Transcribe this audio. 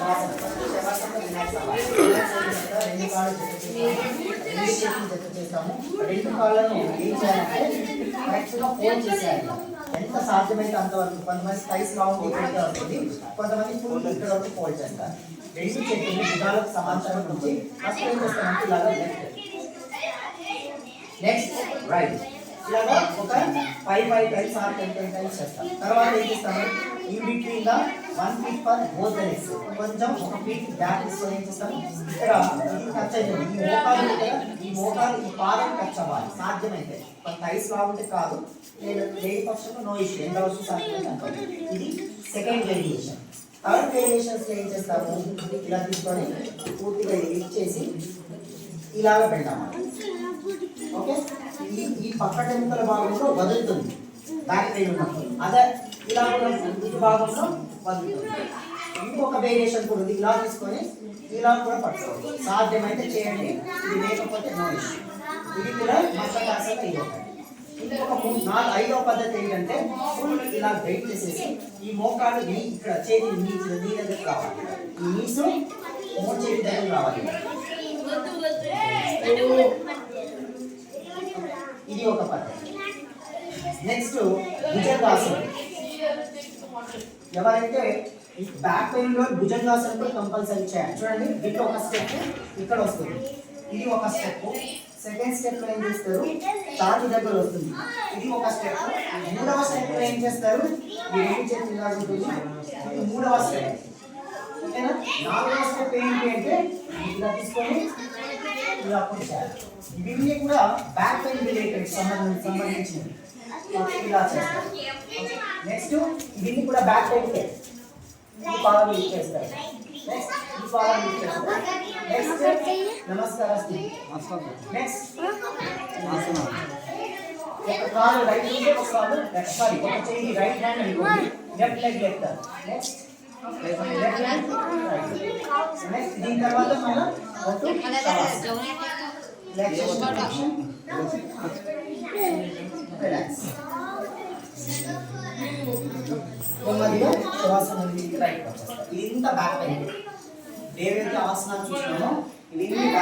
శవాసన. శవాసన relax అవ్వాలి. రెండు కాళ్ళు జత చేస్తాము. రెండు కాళ్ళను ఏం చేయాలంటే కరెక్ట్గా ఫోల్డ్ చేసేయాలి. ఎంత సాధ్యమైతే అంతవరకు. కొంతమంది థైస్ లాంగ్ ఇక్కడ వస్తుంది, కొంతమంది ఫుల్ ఇక్కడ వరకు ఫోల్డ్ చేస్తారు. రెండు చేతులు భుజాలకు సమాంతరం నుంచి ఫస్ట్ ఏం చేస్తామంటే ఇలాగా నెక్స్ట్ రైట్ ఇలాగా ఒక 5 టైమ్స్ ఆర్ 10 టైమ్స్ చేస్తాం. తర్వాత ఏం చేస్తాము, in between the 1 feet for both the legs కొంచెం ఒక ఫీట్ గ్యాప్ తీసుకొని ఏం చేస్తాము, ఇక్కడ ఇది టచ్ అయ్యింది. ఈ మోకాలు ఈ పాదం టచ్ అవ్వాలి సాధ్యమైతే. థైస్ లాగుంటే కాదు, లేని పక్షంలో నో ఇష్యూ. ఎంత వరకు సాధ్యమైతే అంత. ఇది సెకండ్ వేరియేషన్. థర్డ్ వేరియేషన్స్ ఏం చేస్తాము, ఇలా తీసుకొని పూర్తిగా ఇచ్చేసి ఇలాగ పెడతాము. ఓకే, ఈ పక్క టెంపుల భాగంలో వదులుతుంది బ్యాక్ పెయిన్ ఉన్నప్పుడు. అదే ఇలా ఇటు భాగంలో వదులుతుంది. ఇంకొక వేరియేషన్ కూడా ఉంది, ఇలా తీసుకొని ఇలా కూడా పట్టుకోవచ్చు. సాధ్యమైతే చేయండి, ఇది లేకపోతే నో ఇష్యూ. ఇది కూడా మస్తకాసన ఇది ఒకటి. ఇంకొక ఐదవ పద్ధతి ఏంటంటే ఫుల్ ఇలా వెయిట్ చేసేసి ఈ మోకాలు ఇక్కడ చేతి నీ దగ్గర రావాలి. ఈ నీసు మోచేతి చేతి దగ్గర రావాలి. ఇది ఒక పద్ధతి. నెక్స్ట్ భుజంగాసనం. ఎవరైతే బ్యాక్ పెయిన్ లో భుజంగాసనం కంపల్సరీ చేయాలి. చూడండి, ఇట్లా ఒక స్టెప్ ఇక్కడ వస్తుంది, ఇది ఒక స్టెప్. సెకండ్ స్టెప్ లో ఏం చేస్తారు, ఛాతీ దగ్గర వస్తుంది, ఇది ఒక స్టెప్. మూడవ స్టెప్ లో ఏం చేస్తారు, ఈ రెండు చేతులు ఇలా ఉంటుంది, ఇది మూడవ స్టెప్. ఓకేనా? నాలుగవ స్టెప్ ఏంటి అంటే ఇలా తీసుకొని ఇలా చేయాలి. ఇవన్నీ కూడా బ్యాక్ పెయిన్ రిలేటెడ్ సంబంధించినవి. ఇలా చేస్తారు. నెక్స్ట్ ఇవన్నీ కూడా బ్యాక్ పెయిన్ ఈ పాదం యూజ్ చేస్తారు. నెక్స్ట్ ఈ పాదం యూజ్ చేస్తారు. నెక్స్ట్ నమస్కారం. నెక్స్ట్ ఒక కాలు రైట్ ఉంటే ఒక కాలు లెఫ్ట్, సారీ ఒక చేయి రైట్ హ్యాండ్ అనుకోండి, left leg left. Next left hand right. Next దీని తర్వాత మనం రిలాక్స్. నెమ్మదిగా శ్వాస రైట్ వచ్చేస్తారు. ఇంత బ్యాక్ పెయిన్ ఏవైతే ఆసనాలు చూసినామో ఇవి